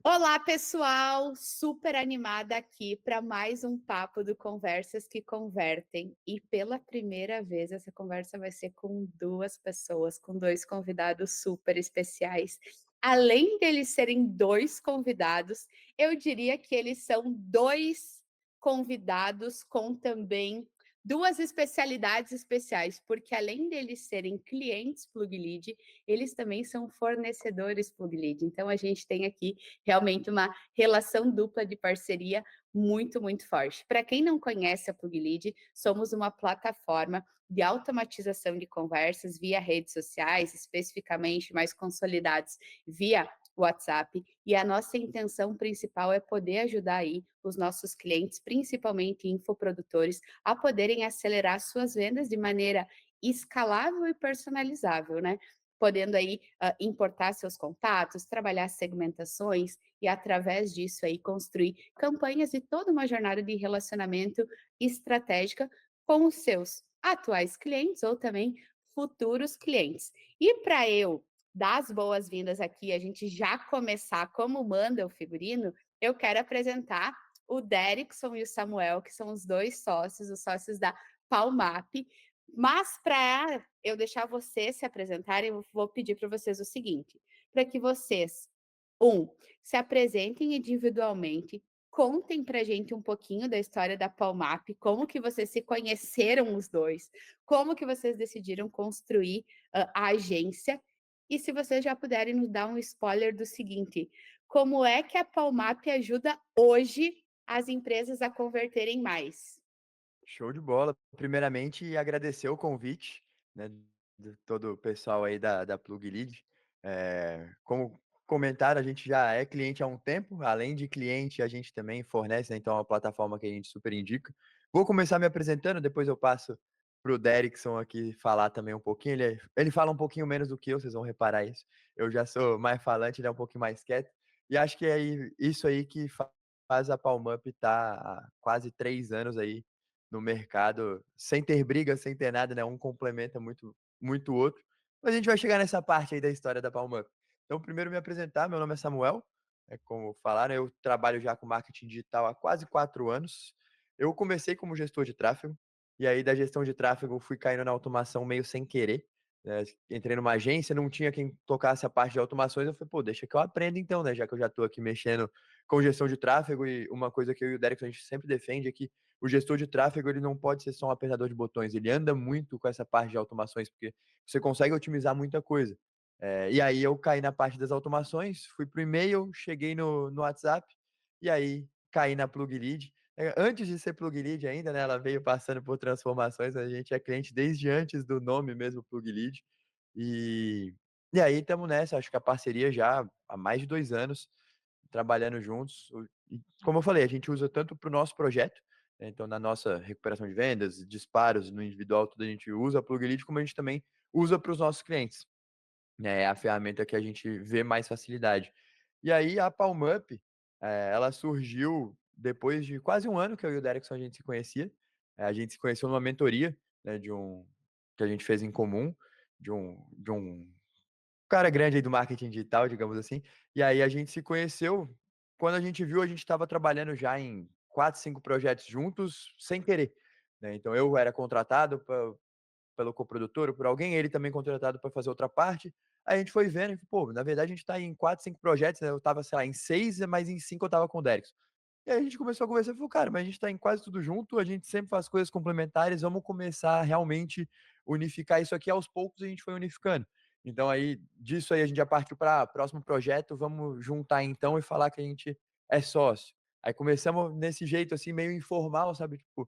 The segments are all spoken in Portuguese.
Olá, pessoal! Super animada aqui para mais um papo do Conversas que Convertem. E pela primeira vez, essa conversa vai ser com duas pessoas, com dois convidados super especiais. Além deles serem dois convidados, eu diria que eles são dois convidados com também duas especialidades especiais, porque além deles serem clientes Plug Lead, eles também são fornecedores Plug Lead. Então a gente tem aqui realmente uma relação dupla de parceria muito, muito forte. Para quem não conhece a PlugLead, somos uma plataforma de automatização de conversas via redes sociais, especificamente mais consolidados via WhatsApp, e a nossa intenção principal é poder ajudar aí os nossos clientes, principalmente infoprodutores, a poderem acelerar suas vendas de maneira escalável e personalizável, né? Podendo aí importar seus contatos, trabalhar segmentações e através disso aí construir campanhas e toda uma jornada de relacionamento estratégica com os seus atuais clientes ou também futuros clientes. E para eu dar as boas-vindas aqui, a gente já começar como manda o figurino, eu quero apresentar o Derrickson e o Samuel, que são os dois sócios, os sócios da Palmap. Mas para eu deixar vocês se apresentarem, eu vou pedir para vocês o seguinte, para que vocês, se apresentem individualmente, contem para a gente um pouquinho da história da Palmap, como que vocês se conheceram os dois, como que vocês decidiram construir a agência, e se vocês já puderem nos dar um spoiler do seguinte, como é que a Palmap ajuda hoje as empresas a converterem mais? Show de bola. Primeiramente, agradecer o convite, né, de todo o pessoal aí da Plug Lead. Como comentaram, a gente já é cliente há um tempo. Além de cliente, a gente também fornece, né, então é uma plataforma que a gente super indica. Vou começar me apresentando, depois eu passo para o Derrickson aqui falar também um pouquinho. Ele fala um pouquinho menos do que eu, vocês vão reparar isso. Eu já sou mais falante, ele é um pouquinho mais quieto. E acho que é isso aí que faz a Palmup estar há quase 3 anos aí no mercado, sem ter briga, sem ter nada, né? Um complementa muito o outro. Mas a gente vai chegar nessa parte aí da história da Palm Up. Então, primeiro me apresentar, meu nome é Samuel, como falaram, eu trabalho já com marketing digital há quase 4 anos. Eu comecei como gestor de tráfego, e aí da gestão de tráfego fui caindo na automação meio sem querer. Né? Entrei numa agência, não tinha quem tocasse a parte de automações, eu falei, pô, deixa que eu aprenda então, né? Já que eu já estou aqui mexendo com gestão de tráfego, e uma coisa que eu e o Derek a gente sempre defende é que o gestor de tráfego ele não pode ser só um apertador de botões, ele anda muito com essa parte de automações, porque você consegue otimizar muita coisa. E aí eu caí na parte das automações, fui para o e-mail, cheguei no WhatsApp, e aí caí na Plug Lead. Antes de ser Plug Lead ainda, né, ela veio passando por transformações, a gente é cliente desde antes do nome mesmo Plug Lead. E, e aí estamos nessa, acho que a parceria já há mais de 2 anos, trabalhando juntos. E, como eu falei, a gente usa tanto para o nosso projeto, né, então na nossa recuperação de vendas, disparos no individual, tudo a gente usa a Plug Lead, como a gente também usa para os nossos clientes. Né, é a ferramenta que a gente vê mais facilidade. E aí a PalmUp, ela surgiu depois de quase um ano que eu e o Derrickson a gente se conhecia. A gente se conheceu numa mentoria, né, que a gente fez em comum, de um cara grande aí do marketing digital, digamos assim. E aí a gente se conheceu, quando a gente viu, a gente estava trabalhando já em 4, 5 projetos juntos, sem querer. Né? Então eu era contratado pelo coprodutor ou por alguém, ele também contratado para fazer outra parte. Aí a gente foi vendo, e, pô, na verdade a gente está em 4, 5 projetos, né? Eu estava, sei lá, em 6, mas em 5 eu estava com o Derrickson. E aí a gente começou a conversar e falou, cara, mas a gente está em quase tudo junto, a gente sempre faz coisas complementares, vamos começar a realmente unificar isso aqui. Aos poucos a gente foi unificando. Então aí, disso aí a gente já partiu para próximo projeto, vamos juntar então e falar que a gente é sócio. Aí começamos nesse jeito assim, meio informal, sabe? Tipo,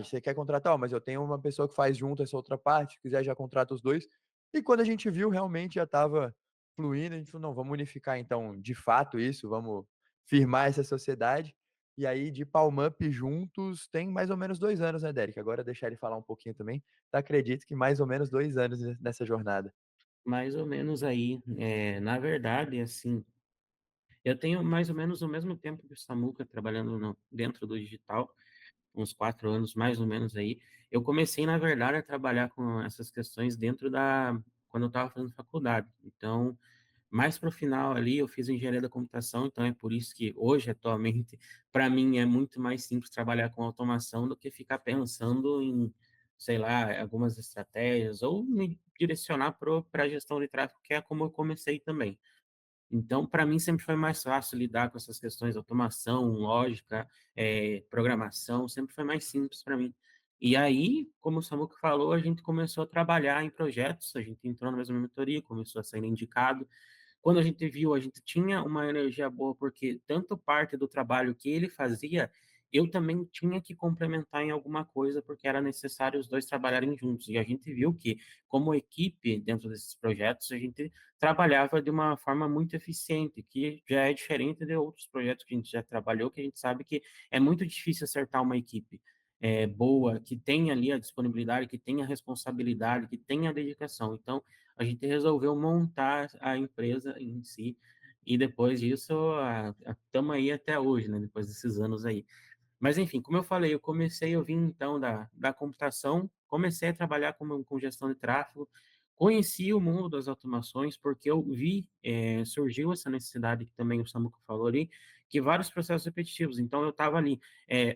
você quer contratar? Ó, mas eu tenho uma pessoa que faz junto essa outra parte, se quiser já contrata os dois. E quando a gente viu, realmente já estava fluindo, a gente falou, não, vamos unificar então de fato isso, vamos firmar essa sociedade. E aí, de Palmup juntos, tem mais ou menos 2 anos, né, Derek? Agora deixar ele falar um pouquinho também. Acredito que mais ou menos 2 anos nessa jornada. Mais ou menos aí, na verdade, assim, eu tenho mais ou menos o mesmo tempo que o Samuca trabalhando dentro do digital, uns 4 anos mais ou menos aí. Eu comecei, na verdade, a trabalhar com essas questões quando eu estava fazendo faculdade. Então, Mais para o final ali, eu fiz engenharia da computação, então é por isso que hoje, atualmente, para mim é muito mais simples trabalhar com automação do que ficar pensando em, sei lá, algumas estratégias ou me direcionar para a gestão de tráfego, que é como eu comecei também. Então, para mim, sempre foi mais fácil lidar com essas questões de automação, lógica, programação, sempre foi mais simples para mim. E aí, como o Samuca falou, a gente começou a trabalhar em projetos, a gente entrou na mesma mentoria, começou a ser indicado, quando a gente viu, a gente tinha uma energia boa, porque tanto parte do trabalho que ele fazia, eu também tinha que complementar em alguma coisa, porque era necessário os dois trabalharem juntos. E a gente viu que, como equipe, dentro desses projetos, a gente trabalhava de uma forma muito eficiente, que já é diferente de outros projetos que a gente já trabalhou, que a gente sabe que é muito difícil acertar uma equipe boa, que tenha ali a disponibilidade, que tenha a responsabilidade, que tenha a dedicação. Então, a gente resolveu montar a empresa em si, e depois disso, estamos aí até hoje, né? Depois desses anos aí. Mas, enfim, como eu falei, eu vim então da computação, comecei a trabalhar com gestão de tráfego, conheci o mundo das automações, porque eu vi, surgiu essa necessidade que também o Samuco falou ali, que vários processos repetitivos. Então, eu estava ali,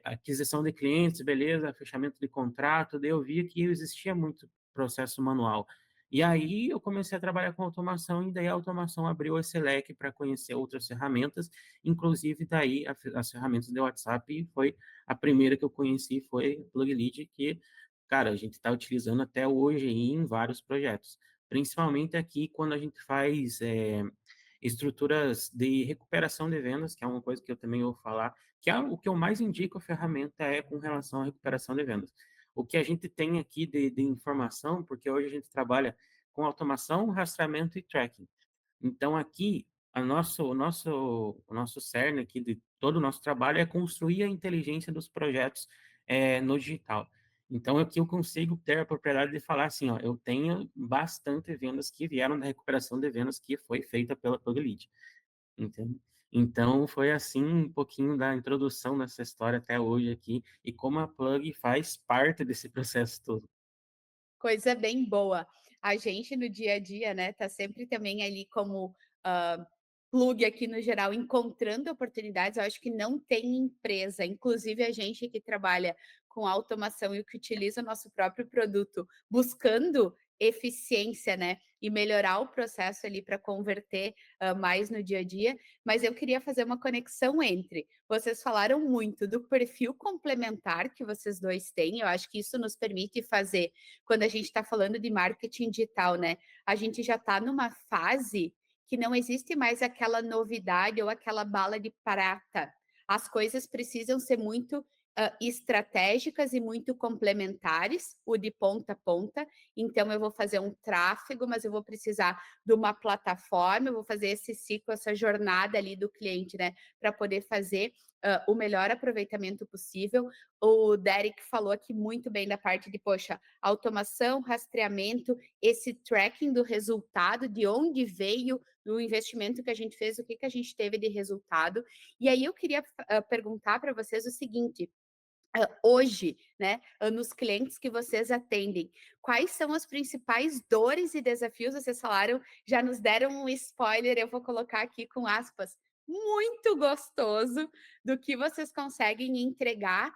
aquisição de clientes, beleza, fechamento de contrato, daí eu via que existia muito processo manual. E aí eu comecei a trabalhar com automação, e daí a automação abriu esse leque para conhecer outras ferramentas, inclusive daí as ferramentas de WhatsApp foi a primeira que eu conheci foi Pluglead, que, cara, a gente está utilizando até hoje aí em vários projetos. Principalmente aqui quando a gente faz estruturas de recuperação de vendas, que é uma coisa que eu também vou falar, que é o que eu mais indico a ferramenta é com relação à recuperação de vendas. O que a gente tem aqui de informação, porque hoje a gente trabalha com automação, rastreamento e tracking. Então, aqui, o nosso cerne aqui de todo o nosso trabalho é construir a inteligência dos projetos no digital. Então, aqui eu consigo ter a propriedade de falar assim, ó, eu tenho bastante vendas que vieram da recuperação de vendas que foi feita pela PlugLead, entende? Então, foi assim um pouquinho da introdução dessa história até hoje aqui e como a Plug faz parte desse processo todo. Coisa bem boa. A gente no dia a dia, né, tá sempre também ali como, plug aqui no geral, encontrando oportunidades. Eu acho que não tem empresa, inclusive a gente que trabalha com automação e que utiliza o nosso próprio produto, buscando eficiência, né, e melhorar o processo ali para converter, mais no dia a dia. Mas eu queria fazer uma conexão entre vocês falaram muito do perfil complementar que vocês 2 têm, eu acho que isso nos permite fazer quando a gente está falando de marketing digital, né? A gente já está numa fase que não existe mais aquela novidade ou aquela bala de prata. As coisas precisam ser muito estratégicas e muito complementares, o de ponta a ponta. Então, eu vou fazer um tráfego, mas eu vou precisar de uma plataforma, eu vou fazer esse ciclo, essa jornada ali do cliente, né, para poder fazer o melhor aproveitamento possível. O Derek falou aqui muito bem da parte de, poxa, automação, rastreamento, esse tracking do resultado, de onde veio o investimento que a gente fez, o que, que a gente teve de resultado. E aí eu queria perguntar para vocês o seguinte: hoje, né, nos clientes que vocês atendem, quais são as principais dores e desafios? Vocês falaram, já nos deram um spoiler, eu vou colocar aqui com aspas, muito gostoso do que vocês conseguem entregar,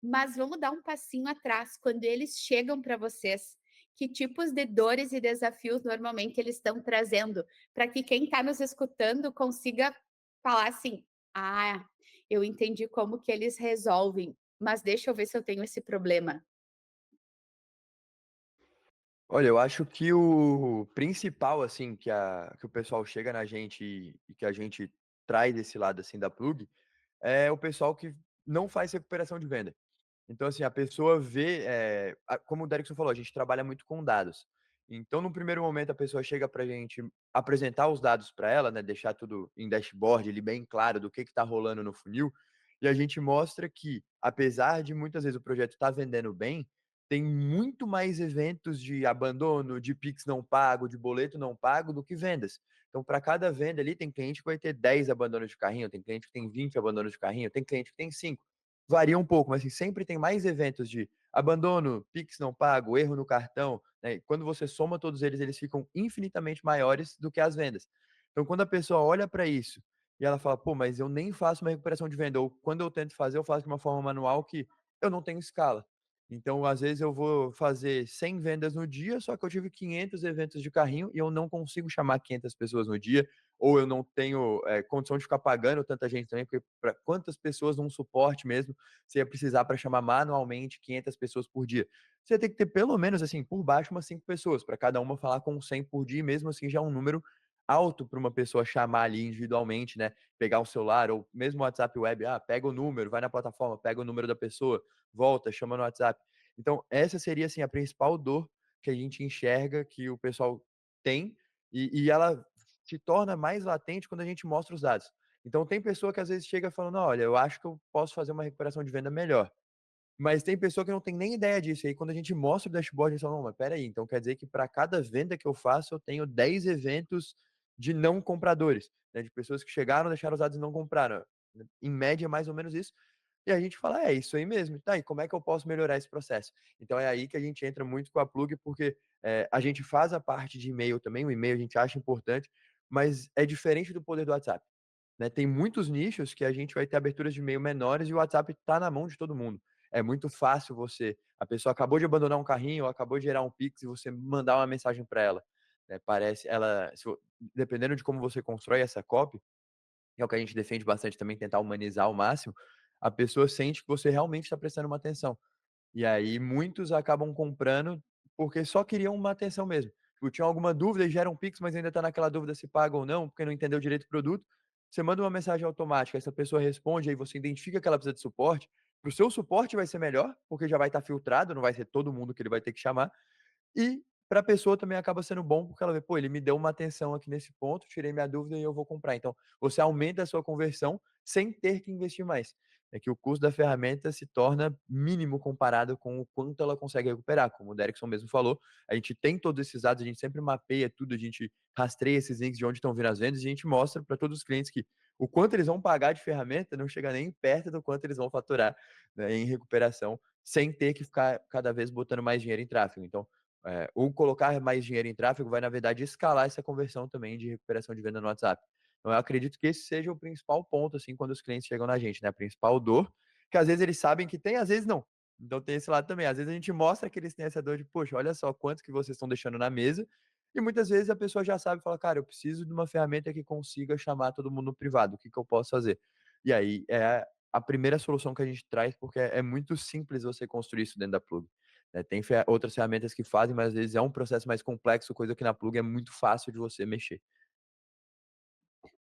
mas vamos dar um passinho atrás, quando eles chegam para vocês, que tipos de dores e desafios normalmente eles estão trazendo? Para que quem está nos escutando consiga falar assim: "Ah, eu entendi como que eles resolvem, mas deixa eu ver se eu tenho esse problema". Olha, eu acho que o principal, assim, que o pessoal chega na gente e que a gente traz desse lado, assim, da plug, é o pessoal que não faz recuperação de venda. Então, assim, a pessoa vê, como o Derikson falou, a gente trabalha muito com dados. Então, no primeiro momento, a pessoa chega para a gente apresentar os dados para ela, né, deixar tudo em dashboard ali bem claro do que está rolando no funil, e a gente mostra que, apesar de muitas vezes o projeto estar vendendo bem, tem muito mais eventos de abandono, de Pix não pago, de boleto não pago do que vendas. Então, para cada venda ali, tem cliente que vai ter 10 abandonos de carrinho, tem cliente que tem 20 abandonos de carrinho, tem cliente que tem 5. varia um pouco, mas assim, sempre tem mais eventos de abandono, Pix não pago, erro no cartão, né? E quando você soma todos eles, eles ficam infinitamente maiores do que as vendas. Então, quando a pessoa olha para isso e ela fala, pô, mas eu nem faço uma recuperação de venda, ou quando eu tento fazer, eu faço de uma forma manual que eu não tenho escala. Então, às vezes eu vou fazer 100 vendas no dia, só que eu tive 500 eventos de carrinho e eu não consigo chamar 500 pessoas no dia, ou eu não tenho condição de ficar pagando tanta gente também, porque para quantas pessoas num suporte mesmo você ia precisar para chamar manualmente 500 pessoas por dia? Você tem que ter pelo menos, assim, por baixo, umas 5 pessoas, para cada uma falar com 100 por dia, e mesmo assim já é um número alto para uma pessoa chamar ali individualmente, né? Pegar o celular ou mesmo o WhatsApp web, pega o número, vai na plataforma, pega o número da pessoa, volta, chama no WhatsApp. Então, essa seria assim a principal dor que a gente enxerga que o pessoal tem e ela se torna mais latente quando a gente mostra os dados. Então, tem pessoa que às vezes chega falando: olha, eu acho que eu posso fazer uma recuperação de venda melhor. Mas tem pessoa que não tem nem ideia disso. E aí, quando a gente mostra o dashboard, eles falam: não, mas peraí, então quer dizer que para cada venda que eu faço, eu tenho 10 eventos de não compradores, né? De pessoas que chegaram, deixaram os dados e não compraram. Em média, é mais ou menos isso. E a gente fala, é isso aí mesmo. Tá, e como é que eu posso melhorar esse processo? Então é aí que a gente entra muito com a Plug, porque a gente faz a parte de e-mail também, o e-mail a gente acha importante, mas é diferente do poder do WhatsApp. Né? Tem muitos nichos que a gente vai ter aberturas de e-mail menores e o WhatsApp está na mão de todo mundo. É muito fácil a pessoa acabou de abandonar um carrinho, ou acabou de gerar um Pix e você mandar uma mensagem para ela. Né? Parece, dependendo de como você constrói essa copy, que é o que a gente defende bastante também, tentar humanizar ao máximo, a pessoa sente que você realmente está prestando uma atenção. E aí muitos acabam comprando porque só queriam uma atenção mesmo. Tipo, tinha alguma dúvida e gera um Pix, mas ainda está naquela dúvida se paga ou não, porque não entendeu direito o produto. Você manda uma mensagem automática, essa pessoa responde, aí você identifica que ela precisa de suporte. O seu suporte vai ser melhor, porque já vai estar filtrado, não vai ser todo mundo que ele vai ter que chamar. E para a pessoa também acaba sendo bom, porque ela vê, pô, ele me deu uma atenção aqui nesse ponto, tirei minha dúvida e eu vou comprar. Então, você aumenta a sua conversão sem ter que investir mais. É que o custo da ferramenta se torna mínimo comparado com o quanto ela consegue recuperar. Como o Derekson mesmo falou, a gente tem todos esses dados, a gente sempre mapeia tudo, a gente rastreia esses links de onde estão vindo as vendas e a gente mostra para todos os clientes que o quanto eles vão pagar de ferramenta não chega nem perto do quanto eles vão faturar, né, em recuperação, sem ter que ficar cada vez botando mais dinheiro em tráfego. Então, ou colocar mais dinheiro em tráfego vai, na verdade, escalar essa conversão também de recuperação de venda no WhatsApp. Então, eu acredito que esse seja o principal ponto, assim, quando os clientes chegam na gente, né? A principal dor, que às vezes eles sabem que tem, às vezes não. Então, tem esse lado também. Às vezes a gente mostra que eles têm essa dor de, poxa, olha só quanto que vocês estão deixando na mesa. E muitas vezes a pessoa já sabe e fala, cara, eu preciso de uma ferramenta que consiga chamar todo mundo no privado. O que, que eu posso fazer? E aí é a primeira solução que a gente traz, porque é muito simples você construir isso dentro da Plug. Né? Tem outras ferramentas que fazem, mas às vezes é um processo mais complexo, coisa que na Plug é muito fácil de você mexer.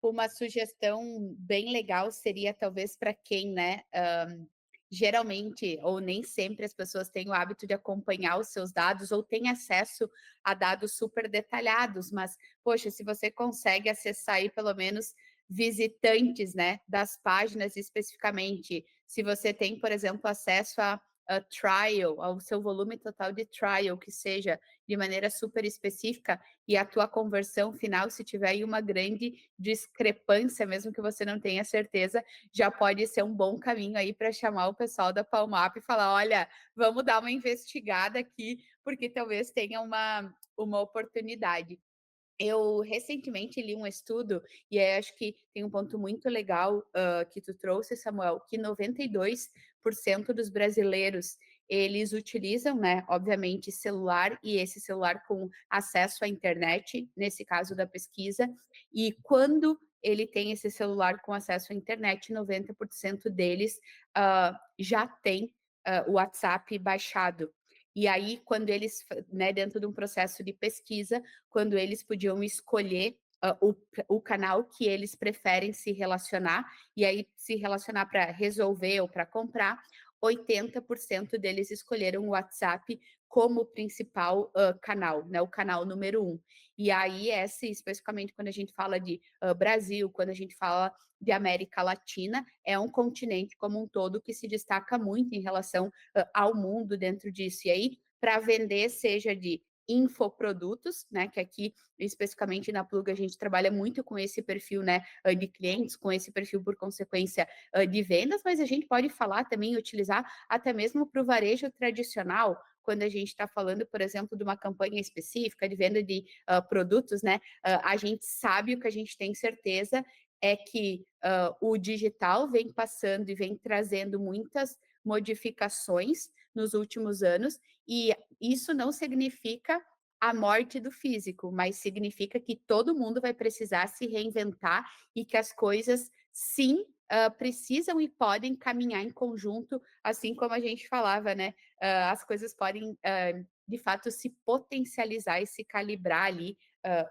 Uma sugestão bem legal seria talvez para quem, né, geralmente ou nem sempre as pessoas têm o hábito de acompanhar os seus dados ou têm acesso a dados super detalhados, mas, poxa, se você consegue acessar aí pelo menos visitantes, né, das páginas especificamente, se você tem, por exemplo, acesso a trial, ao seu volume total de trial, que seja de maneira super específica, e a tua conversão final, se tiver aí uma grande discrepância, mesmo que você não tenha certeza, já pode ser um bom caminho aí para chamar o pessoal da Palmap e falar: olha, vamos dar uma investigada aqui, porque talvez tenha uma oportunidade. Eu recentemente li um estudo, e aí acho que tem um ponto muito legal que tu trouxe, Samuel, que 92% dos brasileiros eles utilizam, né, obviamente, celular e esse celular com acesso à internet, nesse caso da pesquisa, e quando ele tem esse celular com acesso à internet, 90% deles já tem o WhatsApp baixado. E aí, quando eles, né, dentro de um processo de pesquisa, quando eles podiam escolher o canal que eles preferem se relacionar, e aí se relacionar para resolver ou para comprar, 80% deles escolheram o WhatsApp como principal canal, né, o canal número um. E aí, especificamente quando a gente fala de Brasil, quando a gente fala de América Latina, é um continente como um todo que se destaca muito em relação ao mundo dentro disso. E aí, para vender, seja de infoprodutos, né, que aqui, especificamente na Plug, a gente trabalha muito com esse perfil, né, de clientes, com esse perfil, por consequência, de vendas, mas a gente pode falar também, utilizar até mesmo para o varejo tradicional, quando a gente está falando, por exemplo, de uma campanha específica de venda de produtos, né, a gente sabe, o que a gente tem certeza é que o digital vem passando e vem trazendo muitas modificações nos últimos anos, e isso não significa a morte do físico, mas significa que todo mundo vai precisar se reinventar e que as coisas, sim, precisam e podem caminhar em conjunto, assim como a gente falava, né? As coisas podem, de fato, se potencializar e se calibrar ali,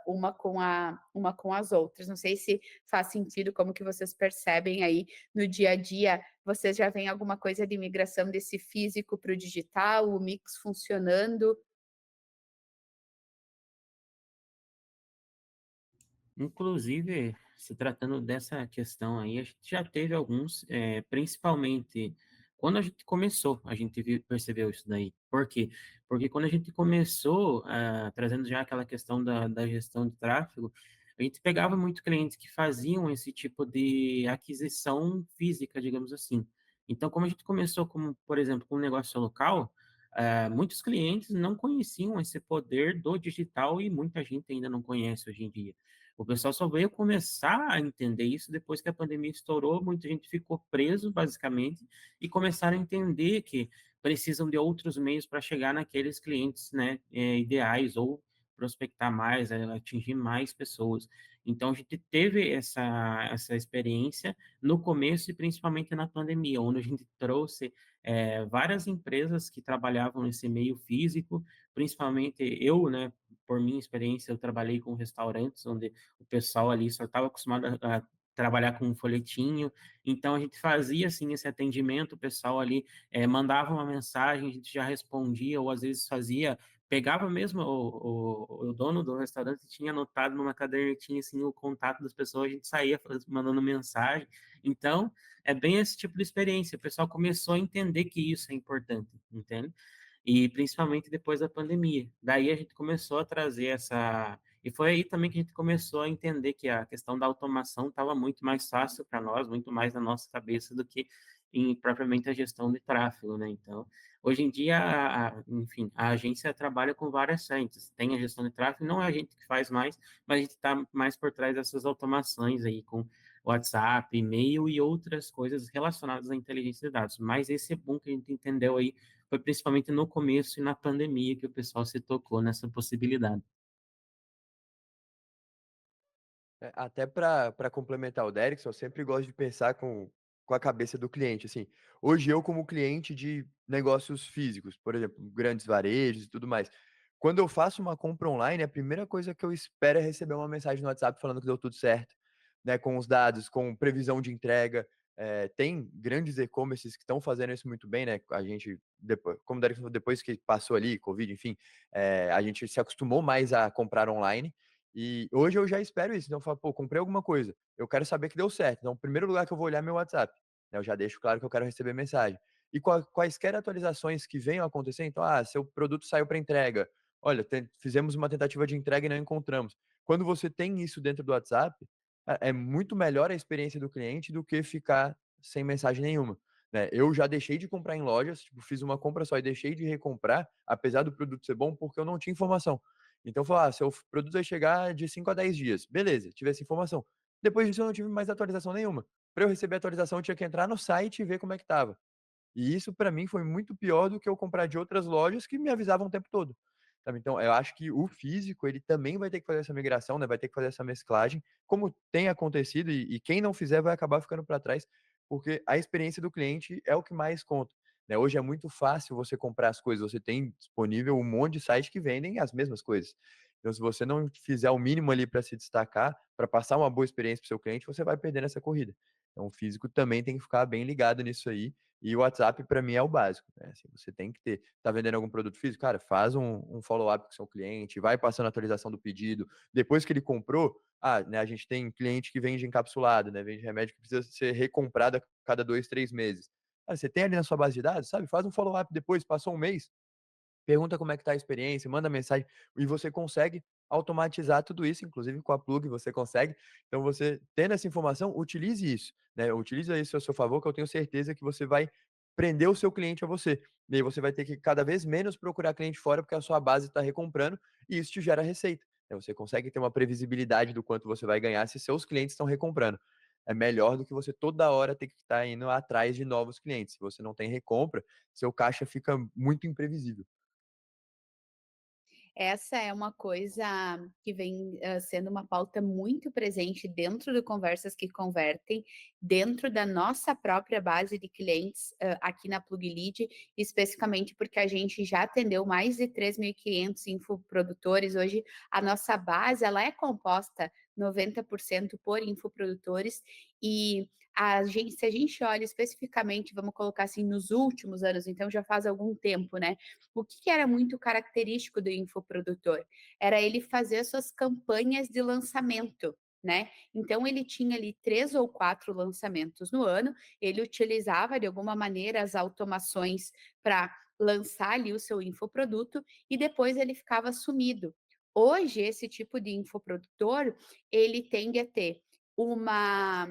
uma com as outras. Não sei se faz sentido, como que vocês percebem aí no dia a dia. Vocês já veem alguma coisa de migração desse físico para o digital, o mix funcionando? Inclusive, se tratando dessa questão aí, a gente já teve alguns, principalmente quando a gente começou, a gente percebeu isso daí. Por quê? Porque quando a gente começou, trazendo já aquela questão da gestão de tráfego, a gente pegava muito clientes que faziam esse tipo de aquisição física, digamos assim. Então, como a gente começou, como, por exemplo, com um negócio local, muitos clientes não conheciam esse poder do digital e muita gente ainda não conhece hoje em dia. O pessoal só veio começar a entender isso depois que a pandemia estourou, muita gente ficou preso, basicamente, e começaram a entender que precisam de outros meios para chegar naqueles clientes, né, ideais ou prospectar mais, atingir mais pessoas. Então, a gente teve essa experiência no começo e principalmente na pandemia, onde a gente trouxe várias empresas que trabalhavam nesse meio físico, principalmente eu, né, por minha experiência, eu trabalhei com restaurantes onde o pessoal ali só estava acostumado a trabalhar com um folhetinho, então a gente fazia assim esse atendimento, o pessoal ali mandava uma mensagem, a gente já respondia, ou às vezes fazia, pegava mesmo o dono do restaurante tinha anotado numa cadernetinha assim o contato das pessoas, a gente saía mandando mensagem, então é bem esse tipo de experiência, o pessoal começou a entender que isso é importante, entende? E principalmente depois da pandemia. Daí a gente começou a trazer essa. E foi aí também que a gente começou a entender que a questão da automação estava muito mais fácil para nós, muito mais na nossa cabeça do que propriamente a gestão de tráfego, né? Então, hoje em dia, enfim, a agência trabalha com várias frentes. Tem a gestão de tráfego, não é a gente que faz mais, mas a gente está mais por trás dessas automações aí com WhatsApp, e-mail e outras coisas relacionadas à inteligência de dados. Mas esse boom que a gente entendeu aí foi principalmente no começo e na pandemia que o pessoal se tocou nessa possibilidade. Até para complementar o Derikson, eu sempre gosto de pensar com a cabeça do cliente, assim. Hoje eu como cliente de negócios físicos, por exemplo, grandes varejos e tudo mais, quando eu faço uma compra online, a primeira coisa que eu espero é receber uma mensagem no WhatsApp falando que deu tudo certo, né, com os dados, com previsão de entrega. Tem grandes e-commerces que estão fazendo isso muito bem, né? A gente, depois, como o Derikson falou, depois que passou ali, Covid, enfim, a gente se acostumou mais a comprar online. E hoje eu já espero isso. Então eu falo, pô, comprei alguma coisa. Eu quero saber que deu certo. Então, o primeiro lugar que eu vou olhar é meu WhatsApp. Né? Eu já deixo claro que eu quero receber mensagem. E quaisquer atualizações que venham a acontecer, então, seu produto saiu para entrega. Olha, fizemos uma tentativa de entrega e não encontramos. Quando você tem isso dentro do WhatsApp, é muito melhor a experiência do cliente do que ficar sem mensagem nenhuma. Né? Eu já deixei de comprar em lojas, tipo, fiz uma compra só e deixei de recomprar, apesar do produto ser bom, porque eu não tinha informação. Então, falar, seu produto vai chegar de 5 a 10 dias. Beleza, tive essa informação. Depois disso, eu não tive mais atualização nenhuma. Para eu receber a atualização, eu tinha que entrar no site e ver como é que estava. E isso, para mim, foi muito pior do que eu comprar de outras lojas que me avisavam o tempo todo. Sabe? Então, eu acho que o físico, ele também vai ter que fazer essa migração, né? Vai ter que fazer essa mesclagem, como tem acontecido, e quem não fizer vai acabar ficando para trás, porque a experiência do cliente é o que mais conta. Né? Hoje é muito fácil você comprar as coisas, você tem disponível um monte de sites que vendem as mesmas coisas. Então, se você não fizer o mínimo ali para se destacar, para passar uma boa experiência para o seu cliente, você vai perder nessa corrida. Então, o físico também tem que ficar bem ligado nisso aí. E o WhatsApp, para mim, é o básico. Né? Assim, você tem que ter. Tá vendendo algum produto físico? Cara, faz um follow-up com o seu cliente, vai passando a atualização do pedido. Depois que ele comprou, né, a gente tem cliente que vende encapsulado, né? Vende remédio que precisa ser recomprado a cada 2, 3 meses. Você tem ali na sua base de dados, sabe? Faz um follow-up depois, passou um mês, pergunta como é que tá a experiência, manda mensagem, e você consegue automatizar tudo isso, inclusive com a plug você consegue. Então você tendo essa informação, utilize isso, né, utilize isso a seu favor, que eu tenho certeza que você vai prender o seu cliente a você. E aí você vai ter que cada vez menos procurar cliente fora, porque a sua base está recomprando, e isso te gera receita. Você consegue ter uma previsibilidade do quanto você vai ganhar se seus clientes estão recomprando. É melhor do que você toda hora ter que estar indo atrás de novos clientes. Se você não tem recompra, seu caixa fica muito imprevisível. Essa é uma coisa que vem, sendo uma pauta muito presente dentro do Conversas que Convertem, dentro da nossa própria base de clientes, aqui na PlugLead, especificamente porque a gente já atendeu mais de 3.500 infoprodutores. Hoje a nossa base, ela é composta 90% por infoprodutores e se a gente olha especificamente, vamos colocar assim, nos últimos anos, então já faz algum tempo, né, o que que era muito característico do infoprodutor? Era ele fazer as suas campanhas de lançamento, né. Então ele tinha ali 3 ou 4 lançamentos no ano, ele utilizava de alguma maneira as automações para lançar ali o seu infoproduto e depois ele ficava sumido. Hoje esse tipo de infoprodutor, ele tende a ter uma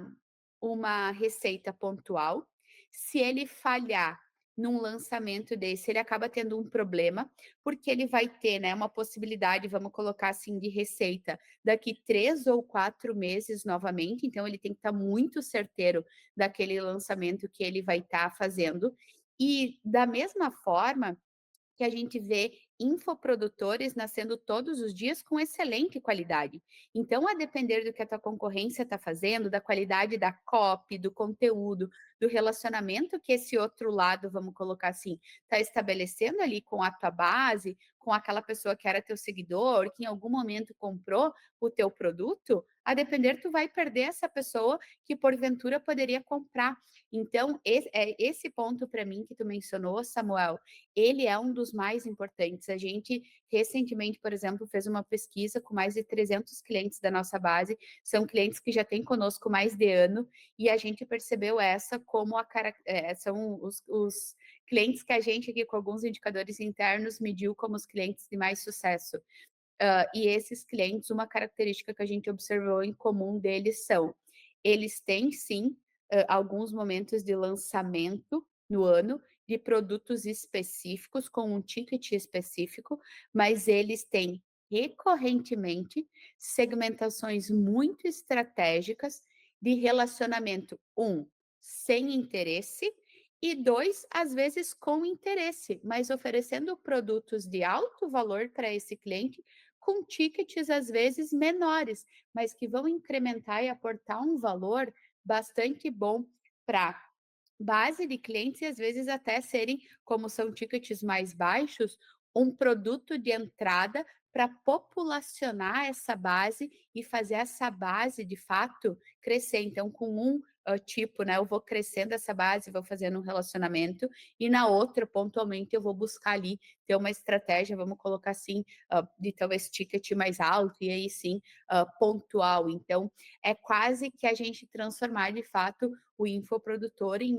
uma receita pontual. Se ele falhar num lançamento desse, ele acaba tendo um problema, porque ele vai ter, né, uma possibilidade, vamos colocar assim, de receita daqui 3 ou 4 meses novamente, então ele tem que estar muito certeiro daquele lançamento que ele vai estar fazendo. E da mesma forma que a gente vê infoprodutores nascendo todos os dias com excelente qualidade. Então, a depender do que a tua concorrência está fazendo, da qualidade da copy, do conteúdo, do relacionamento que esse outro lado, vamos colocar assim, está estabelecendo ali com a tua base, com aquela pessoa que era teu seguidor, que em algum momento comprou o teu produto, a depender tu vai perder essa pessoa que porventura poderia comprar. Então, esse ponto para mim que tu mencionou, Samuel, ele é um dos mais importantes. A gente recentemente, por exemplo, fez uma pesquisa com mais de 300 clientes da nossa base, são clientes que já têm conosco mais de ano, e a gente percebeu essa como são os clientes que a gente aqui com alguns indicadores internos mediu como os clientes de mais sucesso. E esses clientes, uma característica que a gente observou em comum deles são, eles têm sim, alguns momentos de lançamento no ano, de produtos específicos, com um ticket específico, mas eles têm recorrentemente segmentações muito estratégicas de relacionamento, um, sem interesse, e 2, às vezes com interesse, mas oferecendo produtos de alto valor para esse cliente com tickets às vezes menores, mas que vão incrementar e aportar um valor bastante bom para base de clientes e às vezes até serem, como são tickets mais baixos, um produto de entrada para populacionar essa base e fazer essa base de fato crescer. Então, com um tipo, né, eu vou crescendo essa base, vou fazendo um relacionamento, e na outra, pontualmente, eu vou buscar ali ter uma estratégia, vamos colocar assim, de talvez ticket mais alto, e aí sim, pontual. Então, é quase que a gente transformar de fato o infoprodutor em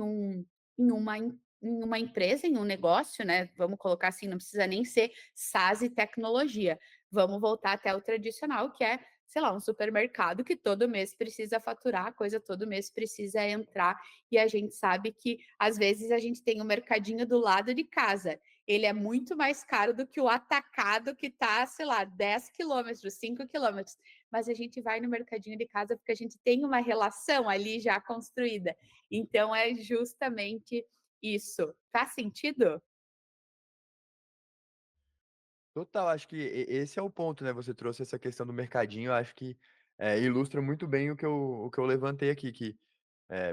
uma empresa, em um negócio, né? Vamos colocar assim, não precisa nem ser SaaS e tecnologia. Vamos voltar até o tradicional, que é, sei lá, um supermercado que todo mês precisa faturar, a coisa todo mês precisa entrar, e a gente sabe que às vezes a gente tem um mercadinho do lado de casa. Ele é muito mais caro do que o atacado que está, sei lá, 10 quilômetros, 5 quilômetros. Mas a gente vai no mercadinho de casa porque a gente tem uma relação ali já construída. Então é justamente isso. Faz sentido? Total, acho que esse é o ponto, né, você trouxe essa questão do mercadinho, eu acho que, ilustra muito bem o que eu levantei aqui, que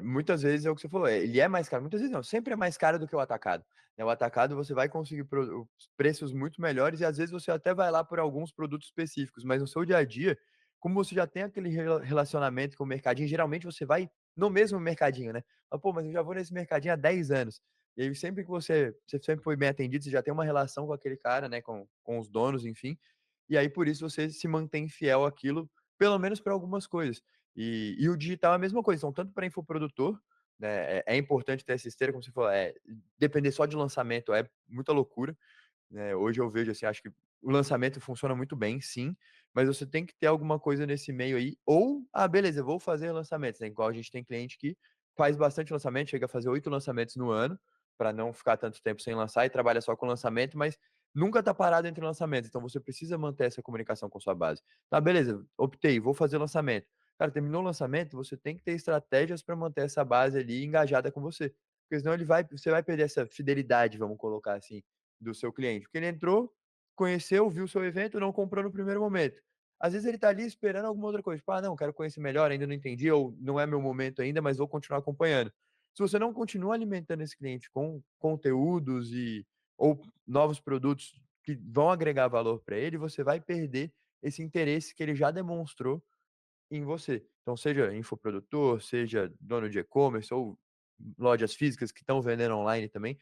muitas vezes é o que você falou, ele é mais caro, muitas vezes não, sempre é mais caro do que o atacado, né, o atacado você vai conseguir os preços muito melhores e às vezes você até vai lá por alguns produtos específicos, mas no seu dia a dia, como você já tem aquele relacionamento com o mercadinho, geralmente você vai no mesmo mercadinho, né, fala: "Pô, mas eu já vou nesse mercadinho há 10 anos", e aí sempre que você sempre foi bem atendido, você já tem uma relação com aquele cara, né, com os donos, enfim, e aí por isso você se mantém fiel àquilo, pelo menos para algumas coisas. E o digital é a mesma coisa, então tanto para infoprodutor, né, é importante ter essa esteira, como você falou, depender só de lançamento é muita loucura, né. Hoje eu vejo, assim, acho que o lançamento funciona muito bem, sim, mas você tem que ter alguma coisa nesse meio aí, ou, ah, beleza, eu vou fazer lançamentos, né, igual a gente tem cliente que faz bastante lançamento, chega a fazer 8 lançamentos no ano, para não ficar tanto tempo sem lançar e trabalha só com lançamento, mas nunca tá parado entre lançamentos, então você precisa manter essa comunicação com sua base. Tá, beleza, optei, vou fazer lançamento. Cara, terminou o lançamento, você tem que ter estratégias para manter essa base ali engajada com você, porque senão você vai perder essa fidelidade, vamos colocar assim, do seu cliente, porque ele entrou, conheceu, viu o seu evento, não comprou no primeiro momento. Às vezes ele está ali esperando alguma outra coisa, tipo: "Ah, não, quero conhecer melhor, ainda não entendi", ou "Não é meu momento ainda, mas vou continuar acompanhando". Se você não continua alimentando esse cliente com conteúdos ou novos produtos que vão agregar valor para ele, você vai perder esse interesse que ele já demonstrou em você. Então, seja infoprodutor, seja dono de e-commerce ou lojas físicas que estão vendendo online também,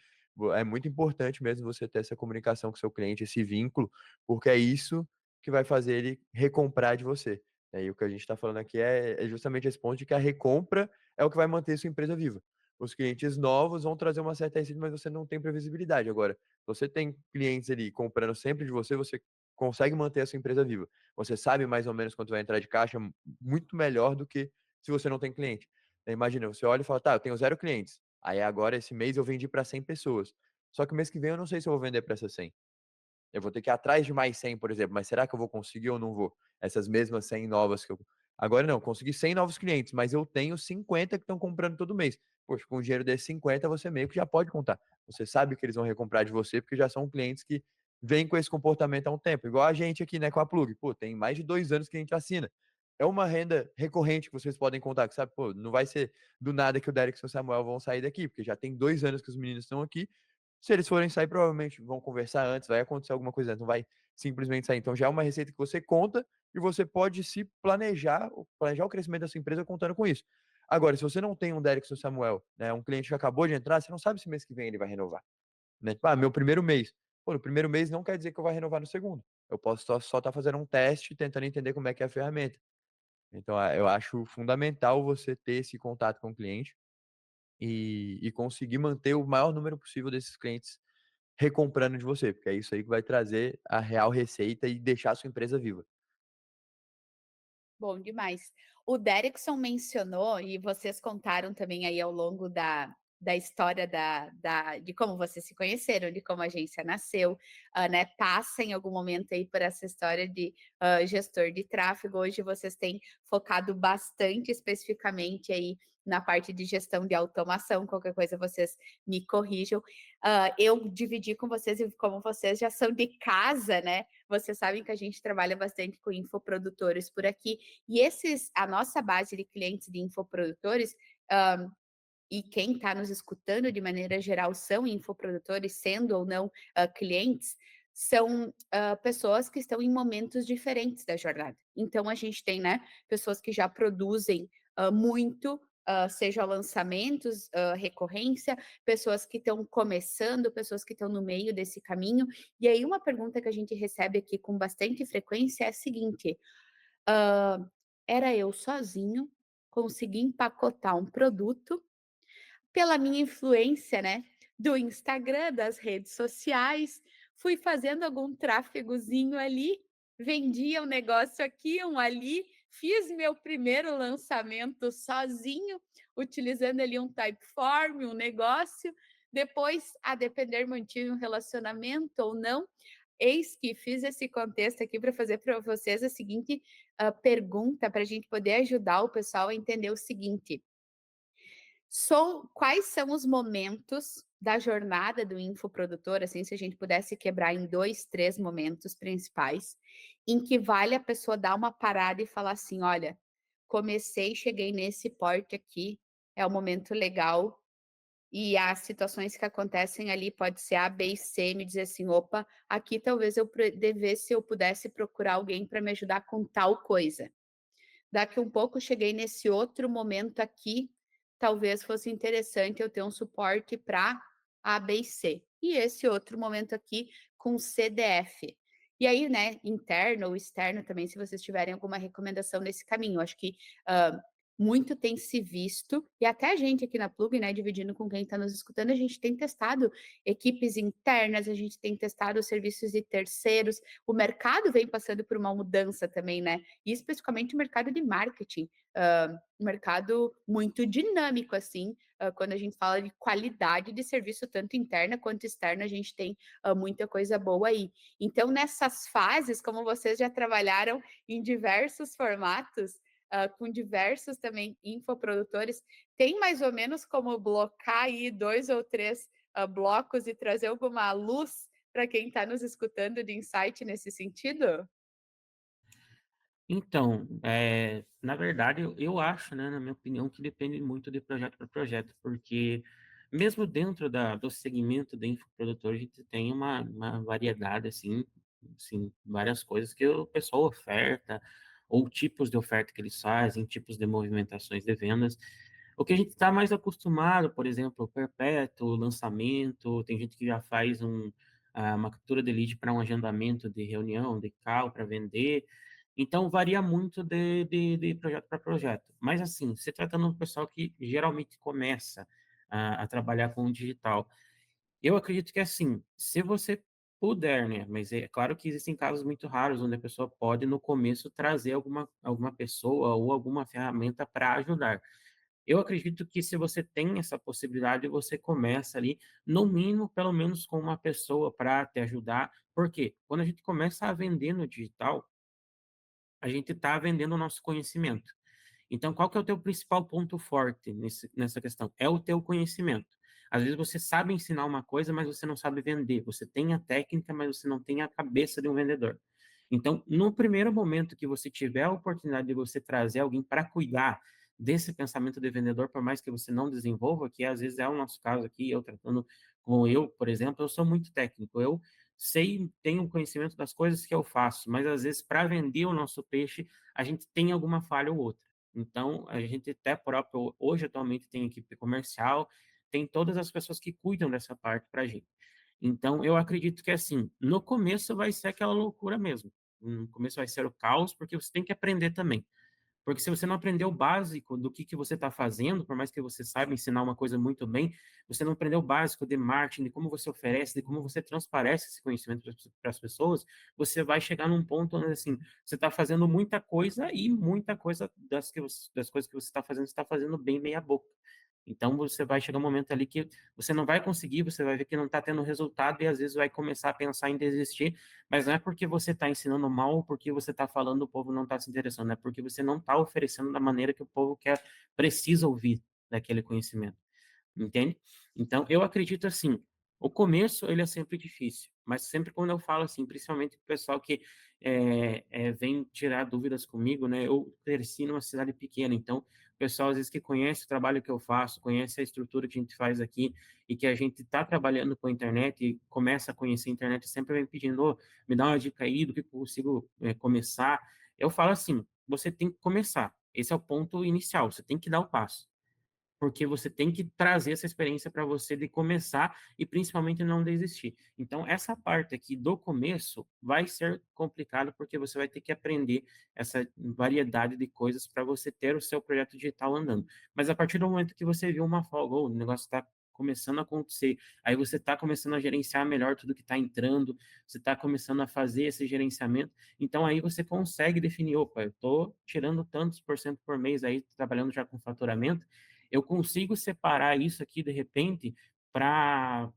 é muito importante mesmo você ter essa comunicação com o seu cliente, esse vínculo, porque é isso que vai fazer ele recomprar de você. E o que a gente está falando aqui é justamente esse ponto de que a recompra é o que vai manter sua empresa viva. Os clientes novos vão trazer uma certa receita, mas você não tem previsibilidade. Agora, você tem clientes ali comprando sempre de você, você consegue manter a sua empresa viva. Você sabe mais ou menos quanto vai entrar de caixa, muito melhor do que se você não tem cliente. Imagina, você olha e fala: "Tá, eu tenho 0 clientes. Aí agora esse mês eu vendi para 100 pessoas. Só que o mês que vem eu não sei se eu vou vender para essas 100. Eu vou ter que ir atrás de mais 100, por exemplo, mas será que eu vou conseguir ou não vou? Essas mesmas 100 novas que eu agora não, consegui 100 novos clientes, mas eu tenho 50 que estão comprando todo mês. Poxa, com o dinheiro desses 50 você meio que já pode contar. Você sabe que eles vão recomprar de você, porque já são clientes que vêm com esse comportamento há um tempo, igual a gente aqui, né, com a Plug. Pô, tem mais de 2 anos que a gente assina. É uma renda recorrente que vocês podem contar, que sabe, pô, não vai ser do nada que o Derek e o Samuel vão sair daqui, porque já tem 2 anos que os meninos estão aqui. Se eles forem sair, provavelmente vão conversar antes, vai acontecer alguma coisa antes, não vai simplesmente sair. Então já é uma receita que você conta e você pode se planejar o crescimento da sua empresa contando com isso. Agora, se você não tem um Derrickson Samuel, né, um cliente que acabou de entrar, você não sabe se mês que vem ele vai renovar. Né? Tipo, ah, meu primeiro mês. Pô, no primeiro mês não quer dizer que eu vou renovar no segundo. Eu posso só estar fazendo um teste, tentando entender como é que é a ferramenta. Então, eu acho fundamental você ter esse contato com o cliente e conseguir manter o maior número possível desses clientes recomprando de você, porque é isso aí que vai trazer a real receita e deixar a sua empresa viva. Bom demais. O Derrickson mencionou, e vocês contaram também aí ao longo da história de como vocês se conheceram, de como a agência nasceu, né, passa em algum momento aí por essa história de gestor de tráfego. Hoje vocês têm focado bastante especificamente aí na parte de gestão de automação, qualquer coisa vocês me corrijam. Eu dividi com vocês, e como vocês já são de casa, né, vocês sabem que a gente trabalha bastante com infoprodutores por aqui, e a nossa base de clientes de infoprodutores, e quem está nos escutando de maneira geral são infoprodutores, sendo ou não clientes, são pessoas que estão em momentos diferentes da jornada. Então a gente tem, né, pessoas que já produzem muito, seja lançamentos, recorrência, pessoas que estão começando, pessoas que estão no meio desse caminho. E aí uma pergunta que a gente recebe aqui com bastante frequência é a seguinte: Hã, era eu sozinho, consegui empacotar um produto pela minha influência, né, do Instagram, das redes sociais, fui fazendo algum tráfegozinho ali, vendia um negócio aqui, um ali, fiz meu primeiro lançamento sozinho, utilizando ali um Typeform, um negócio, depois, a depender, mantive um relacionamento ou não. Eis que fiz esse contexto aqui para fazer para vocês a seguinte, pergunta, para a gente poder ajudar o pessoal a entender o seguinte: quais são os momentos da jornada do infoprodutor, assim, se a gente pudesse quebrar em 2, 3 momentos principais, em que vale a pessoa dar uma parada e falar assim: "Olha, comecei, cheguei nesse porte aqui, é um momento legal", e as situações que acontecem ali pode ser A, B e C, me dizer assim: "Opa, aqui talvez devesse, eu pudesse procurar alguém para me ajudar com tal coisa". Daqui um pouco cheguei nesse outro momento aqui, talvez fosse interessante eu ter um suporte para A, B e C. E esse outro momento aqui com CDF. E aí, né, interno ou externo também, se vocês tiverem alguma recomendação nesse caminho. Acho que muito tem se visto, e até a gente aqui na Plug, né, dividindo com quem está nos escutando, a gente tem testado equipes internas, a gente tem testado serviços de terceiros, o mercado vem passando por uma mudança também, né, e especificamente o mercado de marketing, um mercado muito dinâmico, assim, quando a gente fala de qualidade de serviço, tanto interna quanto externa, a gente tem muita coisa boa aí. Então, nessas fases, como vocês já trabalharam em diversos formatos, com diversos também infoprodutores, tem mais ou menos como blocar aí 2 ou 3 blocos e trazer alguma luz para quem está nos escutando de insight nesse sentido? Então, na verdade, eu acho, né, na minha opinião, que depende muito de projeto para projeto, porque mesmo dentro do segmento de infoprodutor, a gente tem uma variedade, assim, várias coisas que o pessoal oferta, ou tipos de oferta que eles fazem, tipos de movimentações de vendas. O que a gente está mais acostumado, por exemplo, perpétuo, lançamento, tem gente que já faz uma captura de lead para um agendamento de reunião, de call para vender, então, varia muito de projeto para projeto. Mas, assim, se tratando de um pessoal que geralmente começa a trabalhar com o digital, eu acredito que, assim, se você puder, né? Mas é claro que existem casos muito raros onde a pessoa pode, no começo, trazer alguma pessoa ou alguma ferramenta para ajudar. Eu acredito que se você tem essa possibilidade, você começa ali, no mínimo, pelo menos com uma pessoa para te ajudar. Por quê? Quando a gente começa a vender no digital, a gente está vendendo o nosso conhecimento. Então, qual que é o teu principal ponto forte nessa questão? É o teu conhecimento. Às vezes você sabe ensinar uma coisa, mas você não sabe vender. Você tem a técnica, mas você não tem a cabeça de um vendedor. Então, no primeiro momento que você tiver a oportunidade de você trazer alguém para cuidar desse pensamento de vendedor, por mais que você não desenvolva, que às vezes é o nosso caso aqui, eu tratando com eu, por exemplo, eu sou muito técnico. Eu sei, tenho conhecimento das coisas que eu faço, mas às vezes para vender o nosso peixe, a gente tem alguma falha ou outra. Então, a gente até próprio, hoje atualmente tem equipe comercial, tem todas as pessoas que cuidam dessa parte para a gente. Então, eu acredito que assim, no começo vai ser aquela loucura mesmo. No começo vai ser o caos, porque você tem que aprender também. Porque se você não aprender o básico do que você está fazendo, por mais que você saiba ensinar uma coisa muito bem, você não aprendeu o básico de marketing, de como você oferece, de como você transparece esse conhecimento para as pessoas, você vai chegar num ponto onde, assim, você está fazendo muita coisa e muita coisa das coisas que você está fazendo bem meia boca. Então, você vai chegar um momento ali que você não vai conseguir, você vai ver que não está tendo resultado e às vezes vai começar a pensar em desistir, mas não é porque você está ensinando mal ou porque você está falando o povo não está se interessando, é porque você não está oferecendo da maneira que o povo quer, precisa ouvir daquele conhecimento. Entende? Então, eu acredito assim, o começo ele é sempre difícil, mas sempre quando eu falo assim, principalmente o pessoal que vem tirar dúvidas comigo, né? Eu cresci numa cidade pequena, então o pessoal às vezes que conhece o trabalho que eu faço, conhece a estrutura que a gente faz aqui e que a gente está trabalhando com a internet e começa a conhecer a internet, sempre vem pedindo, "Ô, me dá uma dica aí do que eu consigo começar." Eu falo assim, você tem que começar. Esse é o ponto inicial, você tem que dar o passo porque você tem que trazer essa experiência para você de começar e principalmente não desistir. Então, essa parte aqui do começo vai ser complicado porque você vai ter que aprender essa variedade de coisas para você ter o seu projeto digital andando. Mas a partir do momento que você viu uma folga, ou o negócio está começando a acontecer, aí você está começando a gerenciar melhor tudo que está entrando, você está começando a fazer esse gerenciamento, então aí você consegue definir, opa, eu estou tirando tantos por cento por mês aí, trabalhando já com faturamento, eu consigo separar isso aqui, de repente, para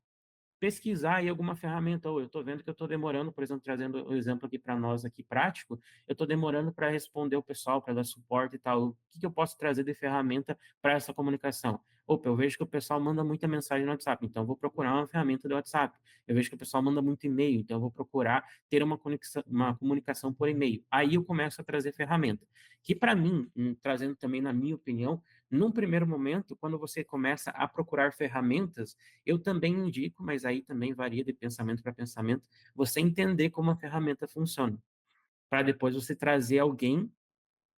pesquisar aí alguma ferramenta, ou eu estou vendo que eu estou demorando, por exemplo, trazendo o exemplo aqui para nós aqui prático, eu estou demorando para responder o pessoal, para dar suporte e tal. O que eu posso trazer de ferramenta para essa comunicação? Opa, eu vejo que o pessoal manda muita mensagem no WhatsApp, então eu vou procurar uma ferramenta do WhatsApp. Eu vejo que o pessoal manda muito e-mail, então eu vou procurar ter uma comunicação por e-mail. Aí eu começo a trazer ferramenta. Que para mim, trazendo também na minha opinião, num primeiro momento, quando você começa a procurar ferramentas, eu também indico, mas aí também varia de pensamento para pensamento, você entender como a ferramenta funciona, para depois você trazer alguém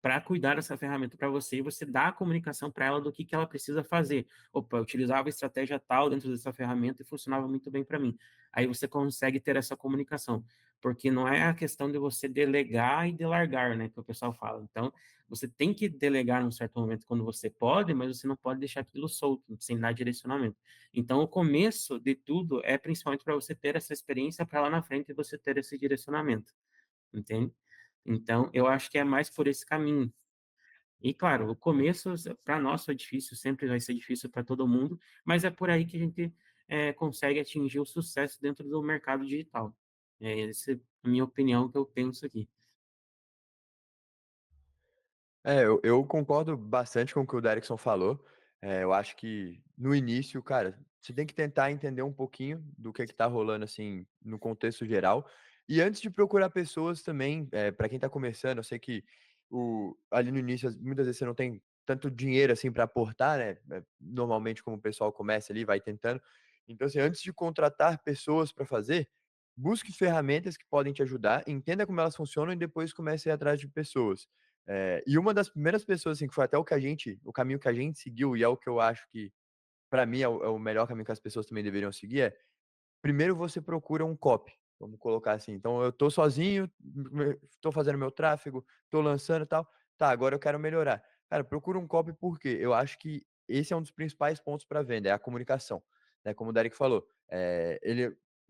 para cuidar dessa ferramenta para você e você dá a comunicação para ela do que ela precisa fazer. Opa, eu utilizava a estratégia tal dentro dessa ferramenta e funcionava muito bem para mim. Aí você consegue ter essa comunicação. porque não é a questão de você delegar e delargar, né, que o pessoal fala. Então, você tem que delegar num certo momento quando você pode, mas você não pode deixar aquilo solto, sem dar direcionamento. Então, o começo de tudo é principalmente para você ter essa experiência para lá na frente você ter esse direcionamento, entende? Então, eu acho que é mais por esse caminho. E claro, o começo para nós foi difícil, sempre vai ser difícil para todo mundo, mas é por aí que a gente consegue atingir o sucesso dentro do mercado digital. Essa é a minha opinião que eu penso aqui. Eu concordo bastante com o que o Derrickson falou. Eu acho que no início, cara, você tem que tentar entender um pouquinho do que tá rolando, assim, no contexto geral. E antes de procurar pessoas também, para quem tá começando, eu sei que ali no início, muitas vezes você não tem tanto dinheiro assim para aportar, né? Normalmente, como o pessoal começa ali, vai tentando. Então, assim, antes de contratar pessoas para fazer, busque ferramentas que podem te ajudar, entenda como elas funcionam e depois comece a ir atrás de pessoas. E uma das primeiras pessoas, assim, que foi até o caminho que a gente seguiu, e é o que eu acho que, para mim, é o melhor caminho que as pessoas também deveriam seguir, primeiro você procura um copy, vamos colocar assim. Então eu tô sozinho, tô fazendo meu tráfego, tô lançando e tal. Tá, agora eu quero melhorar. Cara, procura um copy porque eu acho que esse é um dos principais pontos para venda, é a comunicação. Né? Como o Derek falou,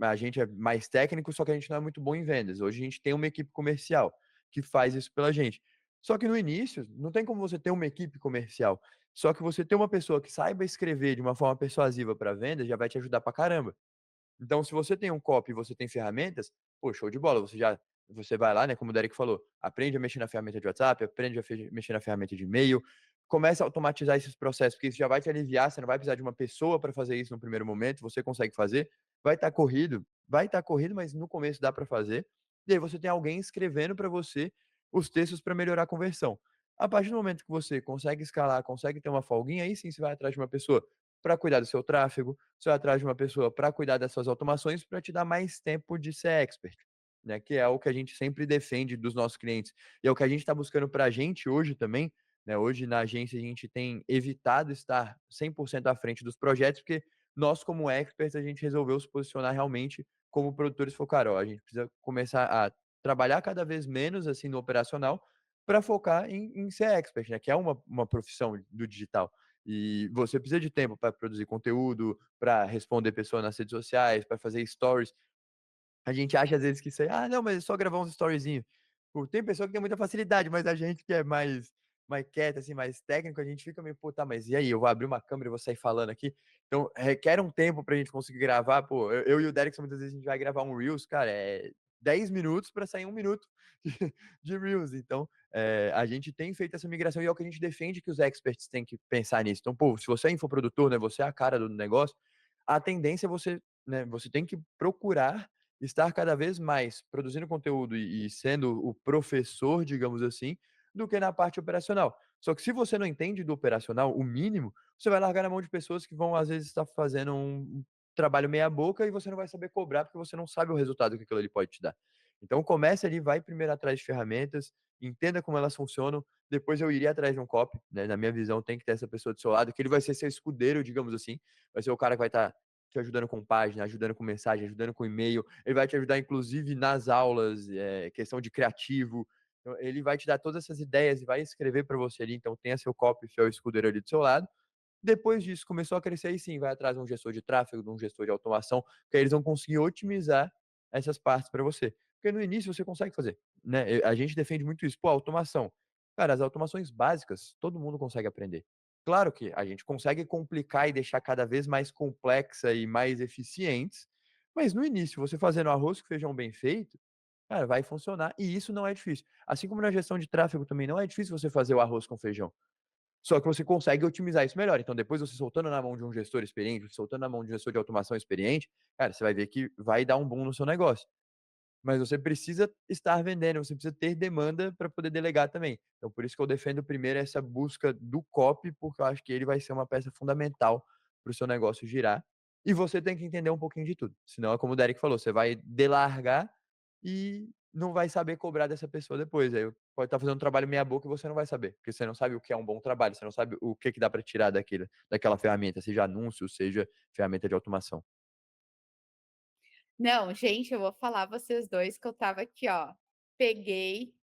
a gente é mais técnico, só que a gente não é muito bom em vendas. Hoje a gente tem uma equipe comercial que faz isso pela gente. Só que no início, não tem como você ter uma equipe comercial. Só que você ter uma pessoa que saiba escrever de uma forma persuasiva para venda já vai te ajudar pra caramba. Então, se você tem um copy e você tem ferramentas, pô, show de bola. Você vai lá, né, como o Derek falou, aprende a mexer na ferramenta de WhatsApp, aprende a mexer na ferramenta de e-mail, começa a automatizar esses processos, porque isso já vai te aliviar, você não vai precisar de uma pessoa para fazer isso no primeiro momento, você consegue fazer. Vai estar corrido, mas no começo dá para fazer. E aí você tem alguém escrevendo para você os textos para melhorar a conversão. A partir do momento que você consegue escalar, consegue ter uma folguinha, aí sim você vai atrás de uma pessoa para cuidar do seu tráfego, você vai atrás de uma pessoa para cuidar das suas automações, para te dar mais tempo de ser expert, né? Que é o que a gente sempre defende dos nossos clientes. E é o que a gente está buscando para a gente hoje também, né? Hoje na agência a gente tem evitado estar 100% à frente dos projetos, porque nós, como experts, a gente resolveu se posicionar realmente como produtores focar. Ó, a gente precisa começar a trabalhar cada vez menos assim no operacional para focar em ser expert, né? Que é uma profissão do digital. E você precisa de tempo para produzir conteúdo, para responder pessoas nas redes sociais, para fazer stories. A gente acha às vezes que isso aí, não, mas é só gravar uns storyzinho. Pô, tem pessoa que tem muita facilidade, mas a gente que é mais quieto, assim, mais técnico, a gente fica meio, pô, tá, mas e aí? Eu vou abrir uma câmera e vou sair falando aqui. Então, requer um tempo pra gente conseguir gravar. Pô, eu e o Derek, muitas vezes a gente vai gravar um Reels, cara, 10 minutos para sair 1 minuto de Reels. Então, a gente tem feito essa migração e é o que a gente defende que os experts têm que pensar nisso. Então, pô, se você é infoprodutor, né, você é a cara do negócio, a tendência é você, né, você tem que procurar estar cada vez mais produzindo conteúdo e sendo o professor, digamos assim, do que na parte operacional. Só que se você não entende do operacional, o mínimo, você vai largar na mão de pessoas que vão, às vezes, estar fazendo um trabalho meia boca e você não vai saber cobrar porque você não sabe o resultado que aquilo ali pode te dar. Então comece ali, vai primeiro atrás de ferramentas, entenda como elas funcionam, depois eu iria atrás de um copy, né? Na minha visão, tem que ter essa pessoa do seu lado, que ele vai ser seu escudeiro, digamos assim, vai ser o cara que vai estar te ajudando com página, ajudando com mensagem, ajudando com e-mail, ele vai te ajudar inclusive nas aulas, questão de criativo, então, ele vai te dar todas essas ideias e vai escrever para você ali, então tenha seu copy, seu escudeiro ali do seu lado. Depois disso, começou a crescer e sim, vai atrás de um gestor de tráfego, de um gestor de automação, que aí eles vão conseguir otimizar essas partes para você. Porque no início você consegue fazer, né? A gente defende muito isso. Pô, automação. Cara, as automações básicas, todo mundo consegue aprender. Claro que a gente consegue complicar e deixar cada vez mais complexa e mais eficientes, mas no início, você fazendo arroz com feijão bem feito, cara, vai funcionar. E isso não é difícil. Assim como na gestão de tráfego também não é difícil você fazer o arroz com feijão. Só que você consegue otimizar isso melhor. Então, depois você soltando na mão de um gestor experiente, soltando na mão de um gestor de automação experiente, cara, você vai ver que vai dar um boom no seu negócio. Mas você precisa estar vendendo, você precisa ter demanda para poder delegar também. Então, por isso que eu defendo primeiro essa busca do copy, porque eu acho que ele vai ser uma peça fundamental para o seu negócio girar. E você tem que entender um pouquinho de tudo. Senão, é como o Derek falou, você vai delargar e não vai saber cobrar dessa pessoa depois. Aí pode estar fazendo um trabalho meia boca e você não vai saber, porque você não sabe o que é um bom trabalho, você não sabe o que que dá para tirar daquela ferramenta, seja anúncio, seja ferramenta de automação. Não, gente, eu vou falar vocês 2 que eu estava aqui, ó, peguei,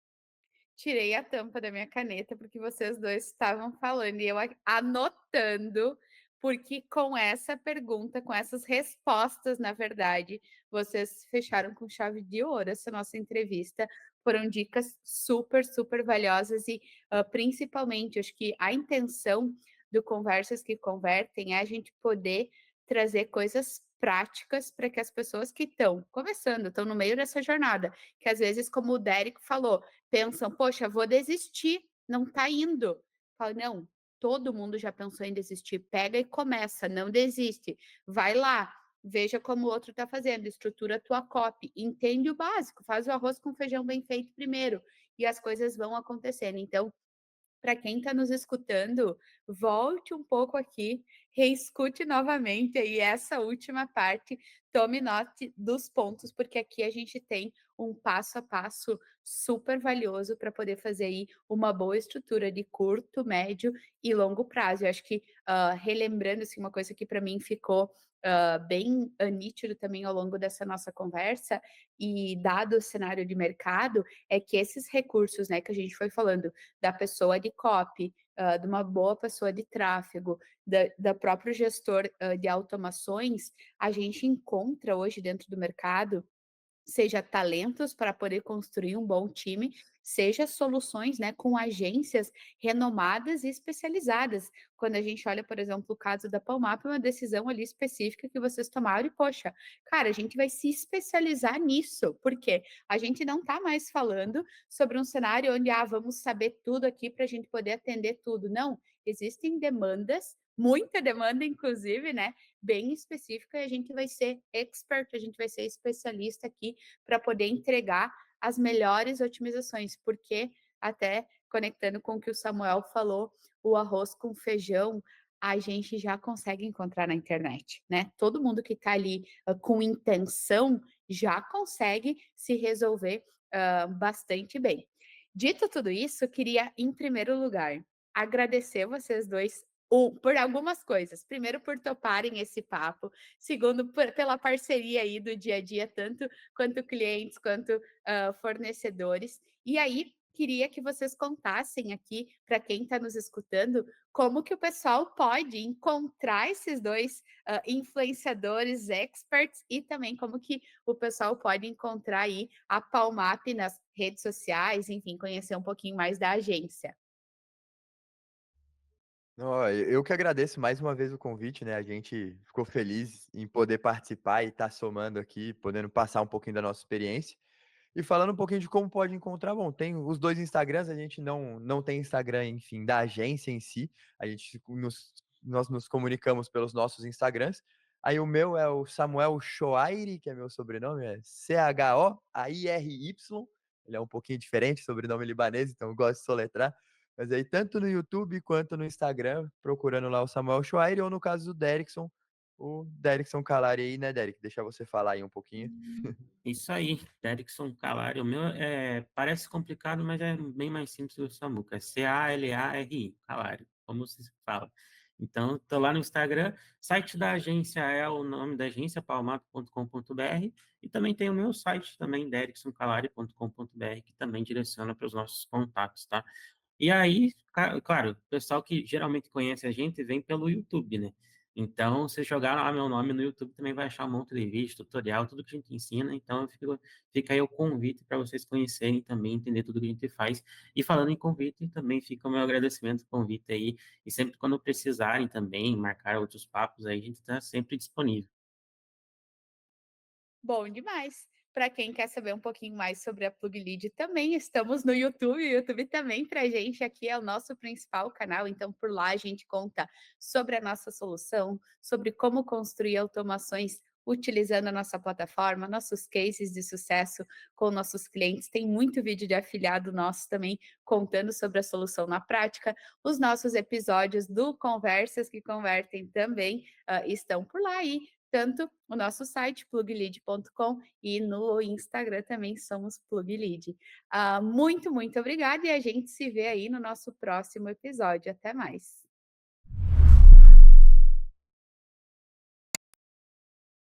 tirei a tampa da minha caneta, porque vocês 2 estavam falando e eu a anotando, porque com essa pergunta, com essas respostas, na verdade, vocês fecharam com chave de ouro essa nossa entrevista. Foram dicas super, super valiosas e, principalmente, acho que a intenção do Conversas que Convertem é a gente poder trazer coisas práticas para que as pessoas que estão começando, estão no meio dessa jornada, que às vezes, como o Derek falou, pensam: "Poxa, vou desistir, não está indo". Fala: "Não, todo mundo já pensou em desistir, pega e começa, não desiste, vai lá, veja como o outro está fazendo, estrutura a tua copy, entende o básico, faz o arroz com feijão bem feito primeiro, e as coisas vão acontecendo". Então, para quem está nos escutando, volte um pouco aqui, reescute novamente aí essa última parte, tome nota dos pontos, porque aqui a gente tem um passo a passo super valioso para poder fazer aí uma boa estrutura de curto, médio e longo prazo. Eu acho que, relembrando, assim, uma coisa que para mim ficou, bem, nítido também ao longo dessa nossa conversa, e dado o cenário de mercado, é que esses recursos, né, que a gente foi falando, da pessoa de copy, de uma boa pessoa de tráfego, da próprio gestor, de automações, a gente encontra hoje dentro do mercado, seja talentos para poder construir um bom time, seja soluções, né, com agências renomadas e especializadas. Quando a gente olha, por exemplo, o caso da Palmap, é uma decisão ali específica que vocês tomaram e, poxa, cara, a gente vai se especializar nisso, porque a gente não está mais falando sobre um cenário onde, vamos saber tudo aqui para a gente poder atender tudo. Não, existem demandas, muita demanda, inclusive, né, bem específica, e a gente vai ser expert, a gente vai ser especialista aqui para poder entregar as melhores otimizações, porque até conectando com o que o Samuel falou, o arroz com feijão a gente já consegue encontrar na internet, né? Todo mundo que está ali com intenção já consegue se resolver bastante bem. Dito tudo isso, eu queria, em primeiro lugar, agradecer vocês dois por algumas coisas. Primeiro, por toparem esse papo. Segundo, pela parceria aí do dia a dia, tanto quanto clientes, quanto fornecedores. E aí, queria que vocês contassem aqui, para quem está nos escutando, como que o pessoal pode encontrar esses dois influenciadores experts e também como que o pessoal pode encontrar aí a Palmap nas redes sociais, enfim, conhecer um pouquinho mais da agência. Ó, eu que agradeço mais uma vez o convite, né? A gente ficou feliz em poder participar e estar somando aqui, podendo passar um pouquinho da nossa experiência. E falando um pouquinho de como pode encontrar, bom, tem os dois Instagrams, a gente não tem Instagram, enfim, da agência em si, a gente nós nos comunicamos pelos nossos Instagrams. Aí o meu é o Samuel Choairi, que é meu sobrenome, é Choairy. Ele é um pouquinho diferente, sobrenome libanês, então eu gosto de soletrar. Mas aí, tanto no YouTube quanto no Instagram, procurando lá o Samuel Choairi, ou no caso do Derikson, o Derikson Calari aí, né, Derek? Deixa você falar aí um pouquinho. Isso aí, Derikson Calari. O meu parece complicado, mas é bem mais simples do Samuca. É Calari, Calari, como se fala. Então, estou lá no Instagram. Site da agência é o nome da agência, palmato.com.br. E também tem o meu site também, dericksoncalari.com.br, que também direciona para os nossos contatos, tá? E aí, claro, o pessoal que geralmente conhece a gente vem pelo YouTube, né? Então, se jogar lá meu nome no YouTube, também vai achar um monte de vídeo, tutorial, tudo que a gente ensina. Então, fica aí o convite para vocês conhecerem também, entender tudo que a gente faz. E falando em convite, também fica o meu agradecimento, convite aí. E sempre quando precisarem também, marcar outros papos aí, a gente está sempre disponível. Bom demais. Para quem quer saber um pouquinho mais sobre a Pluglead, também estamos no YouTube. O YouTube também para a gente aqui é o nosso principal canal. Então, por lá a gente conta sobre a nossa solução, sobre como construir automações utilizando a nossa plataforma, nossos cases de sucesso com nossos clientes. Tem muito vídeo de afiliado nosso também contando sobre a solução na prática. Os nossos episódios do Conversas que Convertem também estão por lá aí, tanto o nosso site pluglead.com e no Instagram também somos Pluglead. Muito, muito obrigada e a gente se vê aí no nosso próximo episódio. Até mais.